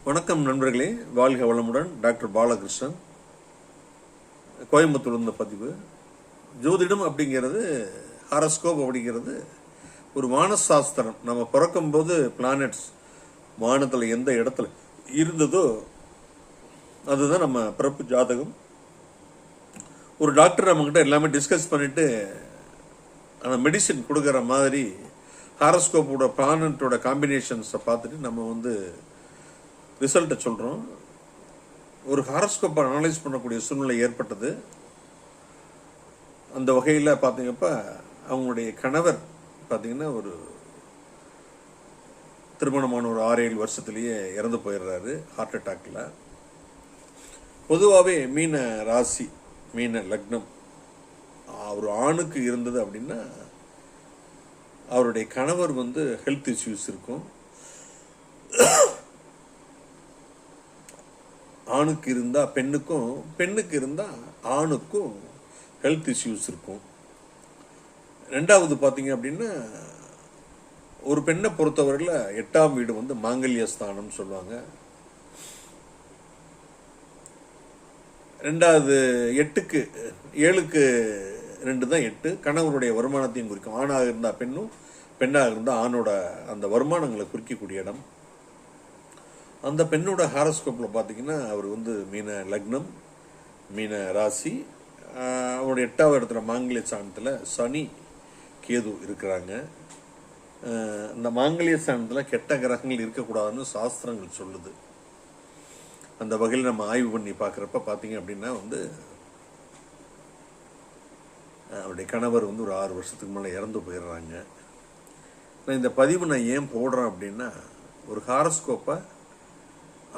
வணக்கம் நண்பர்களே, வாழ்க வளமுடன். டாக்டர் பாலகிருஷ்ணன், கோயம்புத்தூர் இந்த பதிவு. ஜோதிடம் அப்படிங்கிறது, ஹாரோஸ்கோப் அப்படிங்கிறது ஒரு வானசாஸ்திரம். நம்ம பிறக்கும்போது பிளானட்ஸ் வானத்தில் எந்த இடத்துல இருந்ததோ அதுதான் நம்ம பிறப்பு ஜாதகம். ஒரு டாக்டர் நம்மக்கிட்ட எல்லாமே டிஸ்கஸ் பண்ணிட்டு அந்த மெடிசின் கொடுக்குற மாதிரி ஹாரோஸ்கோப்போட பிளானட்டோட காம்பினேஷன்ஸை பார்த்துட்டு நம்ம ரிசல்ட்டை சொல்கிறோம். ஒரு ஹாரோஸ்கோப்பை அனலைஸ் பண்ணக்கூடிய சூழ்நிலை ஏற்பட்டது. அந்த வகையில் பார்த்தீங்கப்ப அவங்களுடைய கணவர் பார்த்தீங்கன்னா ஒரு திருமணமான ஒரு 6-7 வருஷத்துலேயே இறந்து போயிடுறாரு ஹார்ட் அட்டாக்ல. பொதுவாகவே மீன ராசி, மீன லக்னம் ஒரு ஆணுக்கு இருந்தது அப்படின்னா அவருடைய கணவர் ஹெல்த் இஷ்யூஸ் இருக்கும். ஆணுக்கு இருந்தால் பெண்ணுக்கும், பெண்ணுக்கு இருந்தால் ஆணுக்கும் ஹெல்த் இஷ்யூஸ் இருக்கும். ரெண்டாவது பார்த்தீங்க அப்படின்னா ஒரு பெண்ணை பொறுத்தவரையில் 8ஆம் வீடு மாங்கல்ய ஸ்தானம்னு சொல்லுவாங்க. ரெண்டாவது 8க்கு 7க்கு 2 தான் 8. கணவருடைய வருமானத்தையும் குறிக்கும். ஆணாக இருந்தால் பெண்ணும், பெண்ணாக இருந்தால் ஆணோட அந்த வருமானங்களை குறிக்கக்கூடிய இடம். அந்த பெண்ணோட ஹாரோஸ்கோப்பில் பார்த்தீங்கன்னா அவர் மீன லக்னம், மீன ராசி. அவருடைய 8வது இடத்துல மாங்கல்ய ஸ்தானத்தில் சனி கேது இருக்கிறாங்க. அந்த மாங்கல்ய ஸ்தானத்தில் கெட்ட கிரகங்கள் இருக்கக்கூடாதுன்னு சாஸ்திரங்கள் சொல்லுது. அந்த வகையில் நம்ம ஆய்வு பண்ணி பார்க்குறப்ப பார்த்தீங்க அப்படின்னா அவருடைய கணவர் ஒரு 6 வருஷத்துக்கு மேலே இறந்து போயிடுறாங்க. நான் இந்த பதிவு நான் ஏன் போடுறேன் அப்படின்னா, ஒரு ஹாரோஸ்கோப்பை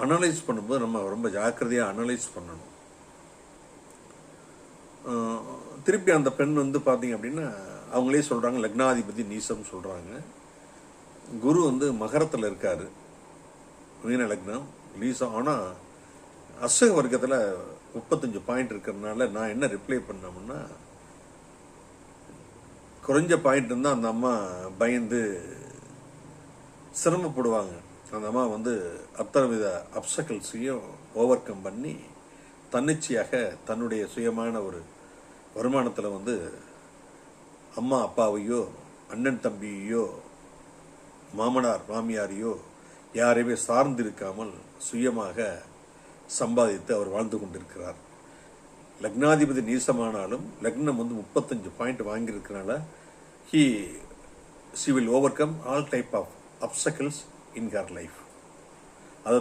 அனலைஸ் பண்ணும்போது நம்ம ரொம்ப ஜாக்கிரதையாக அனலைஸ் பண்ணணும். திருப்பி அந்த பெண் பார்த்தீங்க அப்படின்னா அவங்களே சொல்கிறாங்க லக்னாதிபதி நீசம் சொல்கிறாங்க. குரு மகரத்தில் இருக்கார், மீன லக்னம் நீசம். ஆனால் அசக வர்க்கத்தில் 35 பாயிண்ட் இருக்கிறதுனால நான் என்ன ரிப்ளை பண்ணோம்னா, குறைஞ்ச பாயிண்ட் இருந்தால் அந்த அம்மா பயந்து சிரமப்படுவாங்க. அந்த அம்மா அத்தனை வித அப்சக்கல்ஸையும் ஓவர் கம் பண்ணி தன்னிச்சையாக தன்னுடைய சுயமான ஒரு வருமானத்தில் அம்மா அப்பாவையோ, அண்ணன் தம்பியோ, மாமனார் மாமியாரையோ யாரையுமே சார்ந்திருக்காமல் சுயமாக சம்பாதித்து அவர் வாழ்ந்து கொண்டிருக்கிறார். லக்னாதிபதி நீசமானாலும் லக்னம் 35 point வாங்கியிருக்கிறனால she will overcome all type of obstacles in her life.